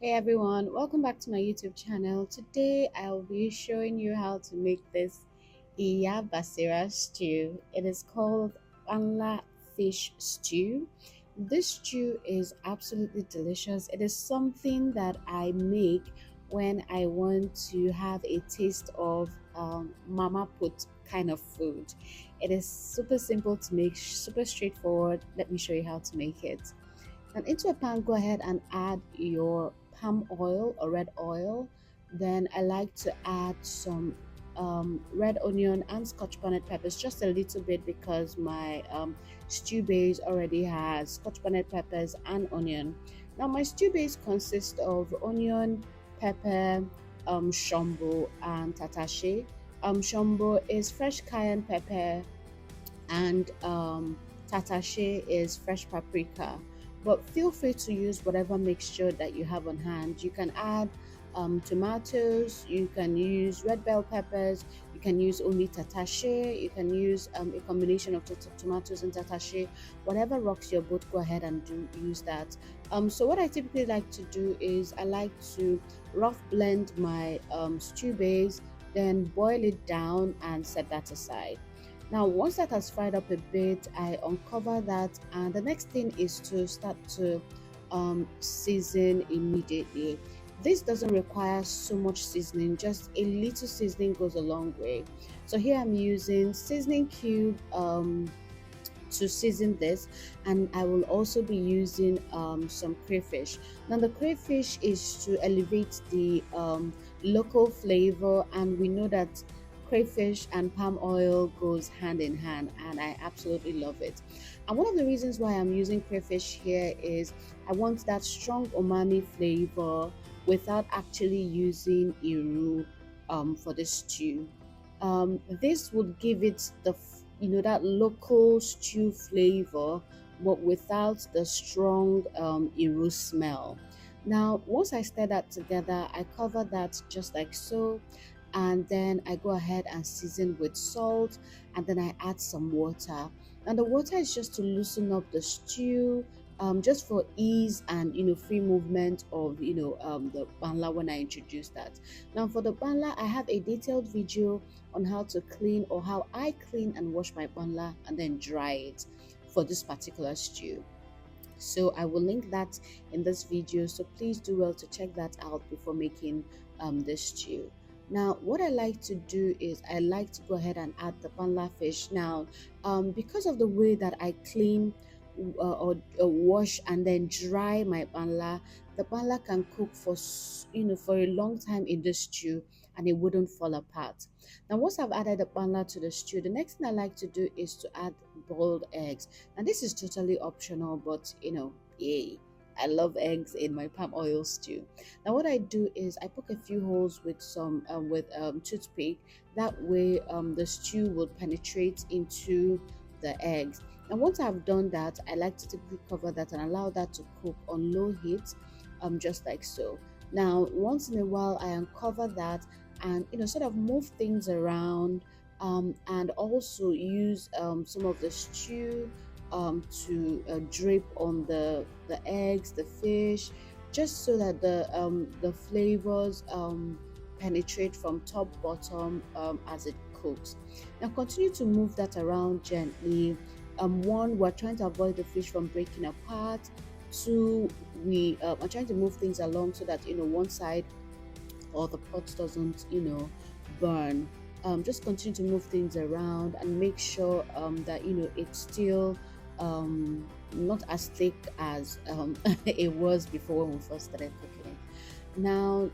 Hey everyone, welcome back to my YouTube channel. Today I'll be showing you how to make this iya basira stew. It is called Panla Fish Stew. This stew is absolutely delicious. It is something that I make when I want to have a taste of mama put kind of food. It is super simple to make, super straightforward. Let me show you how to make it. And into a pan, go ahead and add your palm oil or red oil. Then I like to add some red onion and scotch bonnet peppers, just a little bit because my stew base already has scotch bonnet peppers and onion. Now my stew base consists of onion, pepper, shombo, and tatashe. Shombo is fresh cayenne pepper, and tatashe is fresh paprika. But feel free to use whatever mixture that you have on hand. You can add tomatoes, you can use red bell peppers, you can use only tatashe, you can use a combination of tomatoes and tatashe. Whatever rocks your boat, go ahead and use that. So what I typically like to do is I like to rough blend my stew base, then boil it down and set that aside. Now, once that has fried up a bit, I uncover that, and the next thing is to start to season immediately. This doesn't require so much seasoning, just a little seasoning goes a long way. So here I'm using seasoning cube to season this, and I will also be using some crayfish. Now the crayfish is to elevate the local flavor, and we know that crayfish and palm oil goes hand in hand, and I absolutely love it. And one of the reasons why I'm using crayfish here is I want that strong umami flavor without actually using iru for the stew. This would give it the that local stew flavor, but without the strong iru smell. Now, once I stir that together, I cover that just like so, and then I go ahead and season with salt, and then I add some water. And the water is just to loosen up the stew, just for ease and free movement of the banla when I introduce that. Now for the banla, I have a detailed video on how to clean, or how I clean and wash my banla and then dry it for this particular stew. So I will link that in this video, so please do well to check that out before making this stew. Now what I like to do is I like to go ahead and add the panla fish. Now because of the way that I clean or wash and then dry my panla, the panla can cook for for a long time in the stew, and it wouldn't fall apart. Now once I've added the panla to the stew, the next thing I like to do is to add boiled eggs. And this is totally optional, but yay, I love eggs in my palm oil stew. Now what I do is I poke a few holes with some toothpick. That way the stew will penetrate into the eggs. And once I've done that, I like to typically cover that and allow that to cook on low heat, just like so. Now once in a while I uncover that and sort of move things around, and also use some of the stew to drape on the eggs, the fish, just so that the flavors penetrate from top bottom as it cooks. Now continue to move that around gently. One, we're trying to avoid the fish from breaking apart. Two, we are trying to move things along so that one side or the pot doesn't burn. Just continue to move things around and make sure that it's still not as thick as it was before when we first started cooking it. Now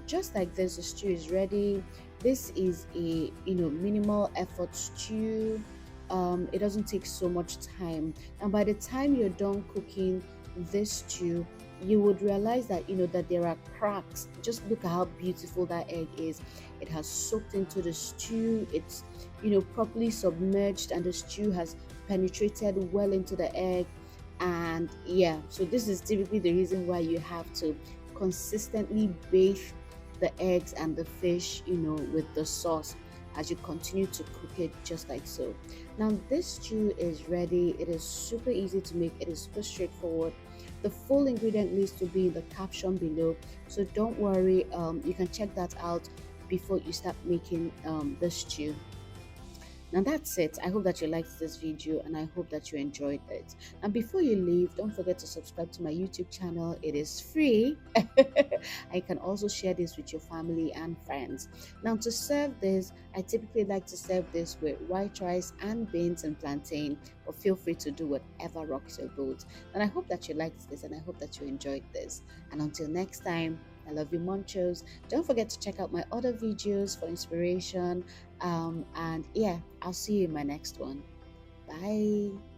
just like this, the stew is ready. This is a minimal effort stew. It doesn't take so much time, and by the time you're done cooking this stew, you would realize that that there are cracks. Just look at how beautiful that egg is. It has soaked into the stew. It's properly submerged, and the stew has penetrated well into the egg. And yeah, so this is typically the reason why you have to consistently bathe the eggs and the fish with the sauce as you continue to cook it, just like so. Now this stew is ready. It is super easy to make. It is super straightforward. The full ingredient list will be in the caption below, so don't worry, you can check that out before you start making the stew. Now that's it. I hope that you liked this video and I hope that you enjoyed it. And before you leave, don't forget to subscribe to my YouTube channel. It is free. I can also share this with your family and friends. Now to serve this, I typically like to serve this with white rice and beans and plantain, but feel free to do whatever rocks your boat. And I hope that you liked this and I hope that you enjoyed this. And until next time, I love you, Monchos. Don't forget to check out my other videos for inspiration. And yeah, I'll see you in my next one. Bye.